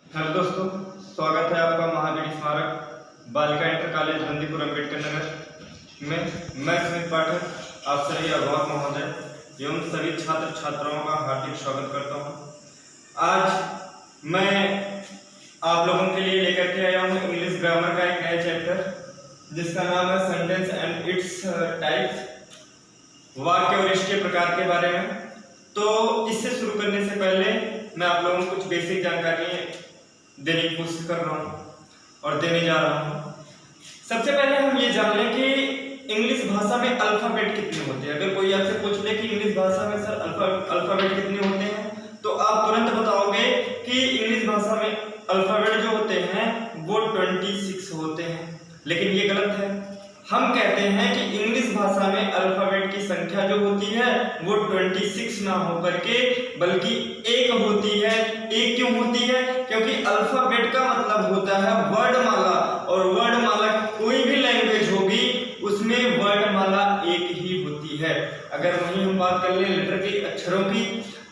Hello दोस्तों, स्वागत है आपका महावीर स्मारक बालिका इंटर कॉलेज बंदीपुर अम्बेडकर नगर में। मैं सुमित पाठक आप सभी अभिभावक महोदय एवं सभी छात्र छात्राओं का हार्दिक स्वागत करता हूं। आज मैं आप लोगों के लिए लेकर के आया हूं इंग्लिश ग्रामर का एक नया चैप्टर जिसका नाम है सेंटेंस एंड इट्स टाइप्स, वाक्य और इसके प्रकार के बारे में। तो इससे शुरू करने से पहले मैं आप लोगों को कुछ बेसिक जानकारी देने की कोशिश कर रहा हूँ और देने जा रहा हूँ। सबसे पहले हम ये जान लें कि इंग्लिश भाषा में अल्फाबेट कितने होते हैं। अगर कोई आपसे पूछ ले कि इंग्लिश भाषा में सर अल्फाबेट कितने होते हैं, तो आप तुरंत बताओगे कि इंग्लिश भाषा में अल्फाबेट जो होते हैं वो 26 होते हैं, लेकिन ये गलत है। हम कहते हैं कि इंग्लिश भाषा में अल्फाबेट की संख्या जो होती है वो 26 ना होकर के बल्कि 1 होती है। 1 क्यों होती है? क्योंकि अल्फाबेट का मतलब होता है वर्णमाला, और वर्णमाला कोई भी लैंग्वेज होगी उसमें वर्णमाला 1 ही होती है। अगर वहीं हम बात कर लें लेटर की, अक्षरों की,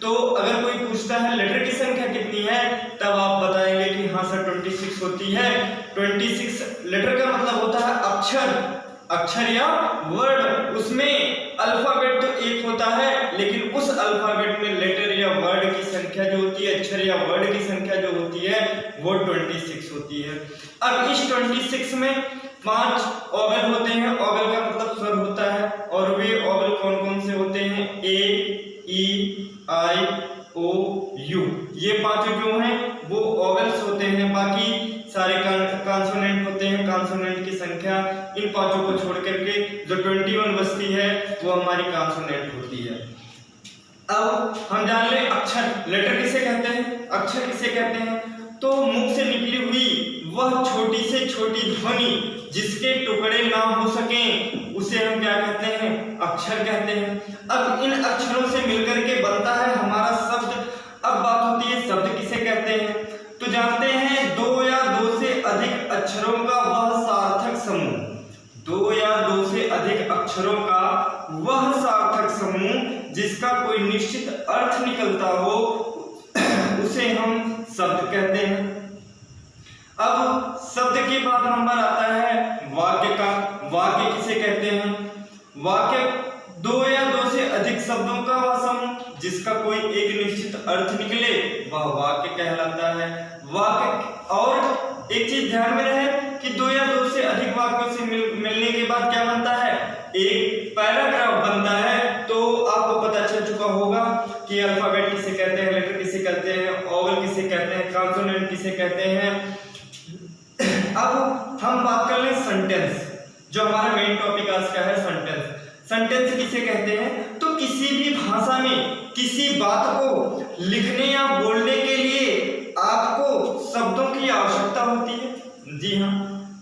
तो अगर कोई पूछता है लेटर की संख्या कितनी है, तब आप बताएंगे कि हाँ सर 26 होती है। 26 लेटर का मतलब होता है अक्षर या वर्ड। उसमें अल्फाबेट तो 1 होता है, लेकिन उस अल्फाबेट में लेटर या वर्ड की संख्या जो होती है, अक्षर या वर्ड की संख्या जो होती है वो 26 होती है। अब इस 26 में 5 ओवेल होते हैं। ओवेल का मतलब स्वर होता है, और वे ओवेल कौन कौन से होते हैं? ए, ई, आई, ओ, यू। ये 5 जो हैं वो ओवेल्स होते हैं। बाकी सारे कॉन्सोनेंट होते हैं। कॉन्सोनेंट की संख्या इन 5 को छोड़ करके जो 21 बचती है वो हमारी कॉन्सोनेंट होती है। अब हम जान ले अक्षर, लेटर किसे कहते हैं, अक्षर किसे कहते हैं? तो मुख से निकली हुई वह छोटी से छोटी ध्वनि जिसके टुकड़े ना हो सकें उसे हम क्या कहते हैं? अक्षर कहते हैं। अब इन अक्षरों से मिलकर के बनता है हमारा शब्द। अब बात होती है शब्द किसे कहते हैं, तो जानते हैं 2 या 2 से अधिक अक्षरों का वह सार्थक समूह। 2 या 2 से अधिक अक्षरों का वह सार्थक समूह जिसका कोई निश्चित अर्थ निकलता हो उसे हम शब्द कहते हैं। अब शब्द के बाद नंबर आता है वाक्य का। वाक्य किसे कहते हैं? वाक्य 2 या 2 से अधिक शब्दों का वह समूह जिसका कोई एक निश्चित अर्थ निकले वह वाक्य कहलाता है। वाक्य, और एक चीज ध्यान में रहे कि 2 या 2 से अधिक वाक्यों से मिलने के बाद क्या बनता है? एक पैराग्राफ बनता है। तो आपको पता चल चुका होगा कि अल्फाबेट किसे कहते हैं, लेटर किसे कहते हैं, ओवेल किसे कहते हैं, कॉन्सोनेंट किसे कहते हैं। अब हम बात कर लें सेंटेंस, जो हमारा मेन टॉपिक आज का है सेंटेंस। सेंटेंस किसे कहते हैं? तो किसी भी भाषा में किसी बात को लिखने या बोलने के लिए आपको शब्दों की आवश्यकता होती है। जी हाँ,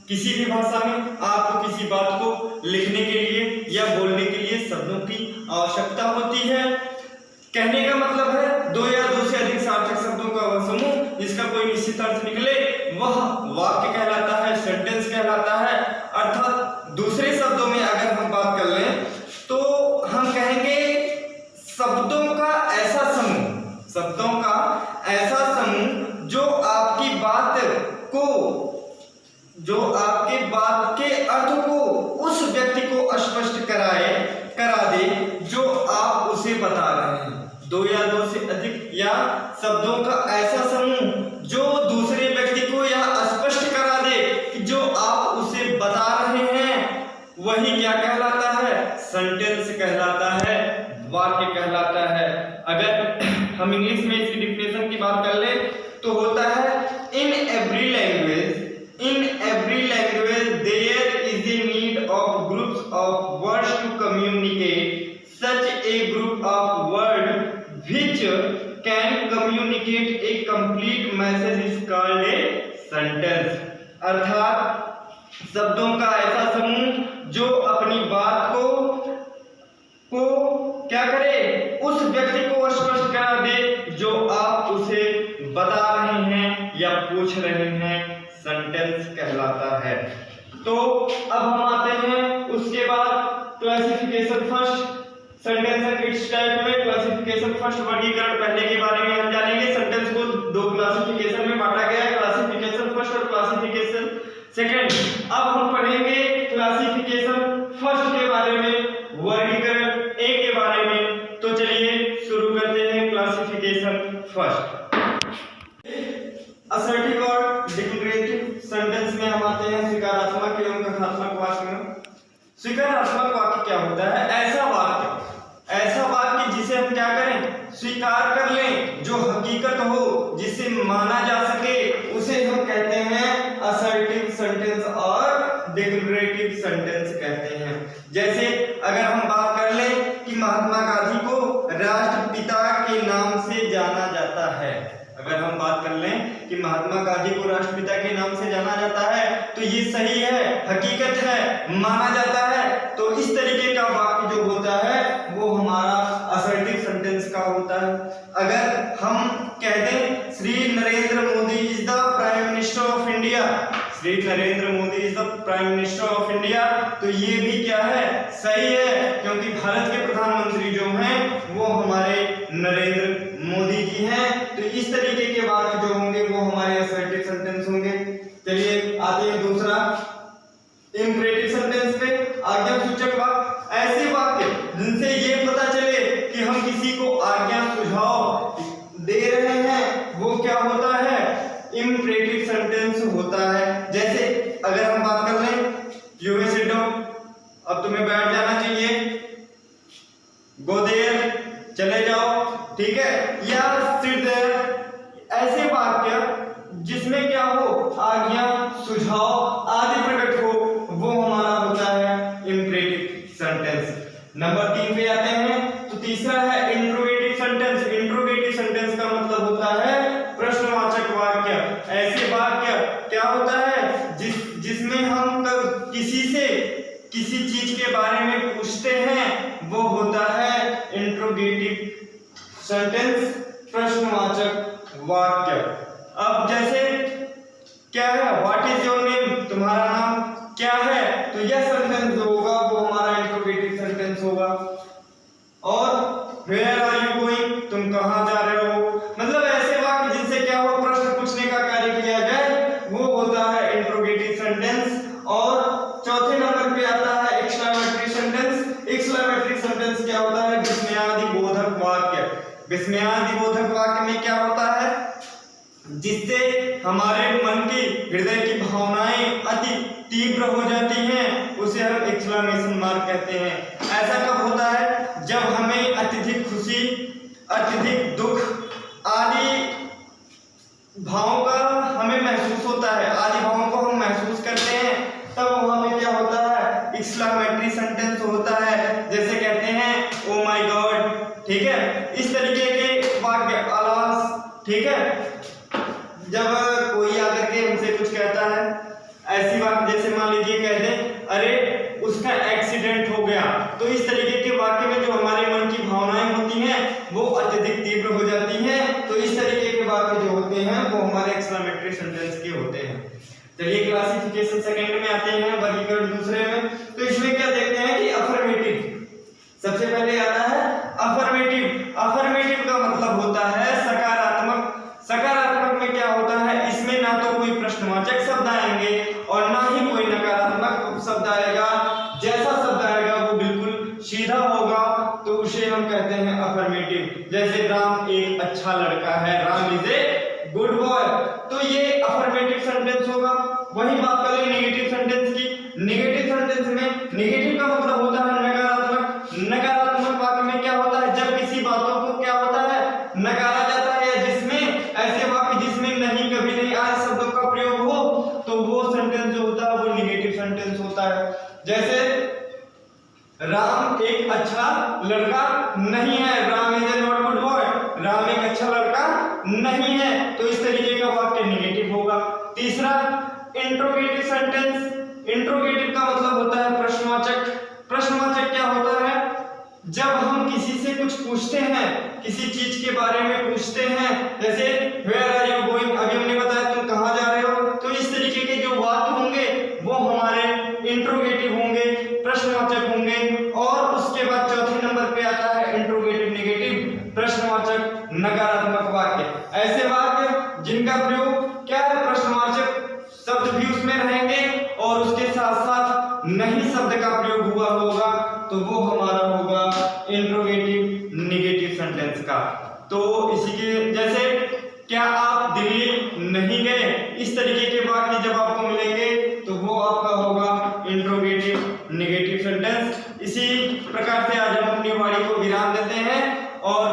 किसी भी भाषा में आपको किसी बात को लिखने के लिए या बोलने के लिए शब्दों की आवश्यकता होती है। कहने का मतलब है 2 या 2 से अधिक सार्थक शब्दों का वह समूह जिसका कोई निश्चित अर्थ निकले वह वाक्य कहलाता है, सेंटेंस कहलाता है। अर्थात दूसरे शब्दों में अगर हम बात कर लें तो हम कहेंगे शब्दों का ऐसा समूह जो आपकी बात के अर्थ को उस व्यक्ति को स्पष्ट करा दे जो आप उसे बता रहे हैं। 2 या 2 से अधिक या शब्दों का ऐसा समूह जो दूसरे व्यक्ति को यह स्पष्ट करा दे कि जो आप उसे बता रहे हैं वही क्या कहलाता है? सेंटेंस कहलाता है, वाक्य कहलाता है। अगर हम इंग्लिश में इसकी डिफिनेशन की बात कर ले तो होता है in every language there is a need of groups of words to communicate such a group of word which can communicate a complete message is called a sentence. अर्थात शब्दों का ऐसा समूह जो अपनी बात को क्या करे? उस व्यक्ति को स्पष्ट करा दे जो आप उसे बता रहे हैं या पूछ रहे हैं, सेंटेंस कहलाता है। तो अब हम आते हैं उसके बाद classification. First sentence and it's type में क्लासिफिकेशन फर्स्ट वर्गीकरण पहले के बारे में हम जानेंगे। सेंटेंस को दो क्लासिफिकेशन में बांटा गया है, क्लासिफिकेशन फर्स्ट और क्लासिफिकेशन सेकंड। अब हम पढ़ेंगे क्लासिफिकेशन फर्स्ट के बारे में, वर्गीकरण एक के बारे में। तो चलिए शुरू करते हैं क्लासिफिकेशन फर्स्ट। असर्टिव और डिक्लेरेटिव सेंटेंस में हम आते हैं स्वीकारात्मक एवं कथनात्मक वाक्य में। स्वीकारात्मक वाक्य क्या होता है? ऐसा वाक्य जिसे हम क्या करें, स्वीकार कर लें, जो हकीकत हो, जिसे माना जा सके, उसे हम कहते हैं असर्टिव सेंटेंस और डिक्लेरेटिव सेंटेंस कहते हैं। जैसे अगर हम बात कर लें कि महात्मा गांधी को राष्ट्रपिता के नाम से जाना जाता है, अगर हम बात कर लें कि महात्मा गांधी को राष्ट्रपिता के नाम से जाना जाता है, तो ये सही है, हकीकत है, माना जाता है। तो इस तरीके का वाक्य जो होता है वो हमारा असर्टिव सेंटेंस का होता है। अगर हम कह दें Shri Narendra Modi is the prime minister of India, Shri Narendra Modi is the prime minister of India, तो ये भी क्या है, सही है, क्योंकि भारत के प्रधानमंत्री जो हैं वो हमारे नरेंद्र मोदी जी हैं। तो इस तरीके के वाक्य जो होंगे वो हमारे असर्टिव सेंटेंस होंगे। चलिए आते हैं दूसरा इंपरेटिव सेंटेंस पे, आज्ञासूचक वाक्य। ऐसे वाक्य जिनसे ये पता चले कि हम किसी को आज्ञा सुझाव दे रहे हैं, वो क्या होता है, इंपरेटिव सेंटेंस होता है। जैसे अगर हम बात कर लें यू मे सिट डाउन, अब तुम्हें बैठ जाना चाहिए, गो देयर, चले जाओ, ठीक है, या सिट देयर। ऐसे वाक्य जिसमें क्या हो, आज्ञा सुझाव आदि प्रकट हो, वो हमारा होता है इंपरेटिव सेंटेंस। नंबर 3 पे आते हैं, तो तीसरा है इंट्रोगेटिव सेंटेंस। इंट्रोगेटिव सेंटेंस का मतलब होता है प्रश्नवाचक वाक्य। ऐसे वाक्य क्या होता है जिसमें हम किसी से किसी चीज के बारे में पूछते हैं, वो होता है इंट्रोगेटिव सेंटेंस, प्रश्नवाचक वाक्य। अब जैसे क्या है, व्हाट इज योर नेम, तुम्हारा नाम क्या है, तो यह सेंटेंस जो होगा वो हमारा इंट्रोगेटिव सेंटेंस होगा। और वेयर आर यू गोइंग, तुम कहां जा रहे हो, मतलब ऐसे वाक्य जिनसे क्या हो, प्रश्न पूछने का कार्य किया जाए, वो होता है इंट्रोगेटिव सेंटेंस। और चौथे नंबर पे आता है एक्सक्लेमेटरी सेंटेंस। एक्सक्लेमेटरी सेंटेंस क्या होता है, विस्मयादिबोधक वाक्य। विस्मयादिबोधक वाक्य में क्या होता है, जिससे हमारे मन की, हृदय की भावनाएं अति तीव्र हो जाती हैं, उसे हम एक्सक्लेमेशन मार्क कहते हैं। ऐसा कब होता है, जब हमें अत्यधिक खुशी, अत्यधिक दुख आदि भावों का हमें महसूस होता है, आदि भावों को हम महसूस करते हैं, तब वहां में क्या होता है, एक्सक्लेमेटरी सेंटेंस होता है। जैसे कहते हैं ओ माय गॉड, ठीक है, इस तरीके के वाक्य, अलास, ठीक है, जब कोई आकर के हमसे कुछ कहता है, ऐसी बात जैसे मान लीजिए कह दें अरे उसका एक्सीडेंट हो गया, तो इस तरीके के वाक्य में जो हमारे मन की भावनाएं होती हैं वो अत्यधिक तीव्र हो जाती हैं। तो इस तरीके के वाक्य जो होते हैं वो हमारे एक्सक्लेमेटरी सेंटेंस के होते हैं। चलिए क्लासिफिकेशन सेकंड में आते हैं, वर्गीकरण दूसरे में। तो इसमें क्या देखते हैं कि अफर्मेटिव, सबसे पहले आता है अफर्मेटिव। अफर्मेटिव का मतलब होता है सकारात्मक। सकारात्मक में क्या होता है, इसमें ना तो कोई प्रश्नवाचक शब्द आएंगे और ना ही कोई नकारात्मक शब्द आएगा। जैसा शब्द आएगा वो बिल्कुल सीधा होगा, तो उसे हम कहते हैं अफर्मेटिव। जैसे राम एक अच्छा लड़का है, Ram is a good boy, तो ये अफर्मेटिव सेंटेंस होगा। वही बात करें नेगेटिव सेंटेंस की। नेगेटिव सेंटेंस में नेगेटिव का मतलब होता है नकारात्मक। नकारात्मक वाक्य में क्या होता है, जब किसी बातों को क्या होता है, नकारा जाता है, या जिसमें ऐसे वाक्य जिसमें नहीं, कभी नहीं आदि शब्दों का प्रयोग हो, तो वो सेंटेंस जो होता है वो नेगेटिव सेंटेंस होता है। जैसे राम एक अच्छा लड़का नहीं है, Ram is a not good boy, Ram एक अच्छा लड़का नहीं है, तो इस तरीके का वाक्य नेगेटिव होगा। तीसरा इंट्रोगेटिव सेंटेंस। इंट्रोगेटिव का मतलब होता है प्रश्नवाचक। प्रश्नवाचक क्या होता है, जब हम किसी से कुछ पूछते हैं, किसी चीज के बारे में पूछते हैं, जैसे वेयर आर यू गोइंग, अभी हमने बताया तुम कहां जा रहे हो, तो इस तरीके के जो वाक्य होंगे वो हमारे इंट्रोगेटिव होंगे, प्रश्नवाचक होंगे। और उसके बाद चौथे नंबर पे आता नकारात्मक वाक्य। ऐसे वाक्य जिनका प्रयोग क्या है, प्रश्नवाचक शब्द भी उसमें रहेंगे और उसके साथ साथ नहीं शब्द का प्रयोग हुआ होगा, तो वो हमारा होगा इंट्रोगेटिव नेगेटिव सेंटेंस का। तो इसी के जैसे क्या आप दिल्ली नहीं गए, इस तरीके के वाक्य जब आपको मिलेंगे तो वो आपका होगा इंट्रोगेटिव नेगेटिव सेंटेंस। इसी प्रकार से आज हम अपनी वाणी को विराम देते हैं और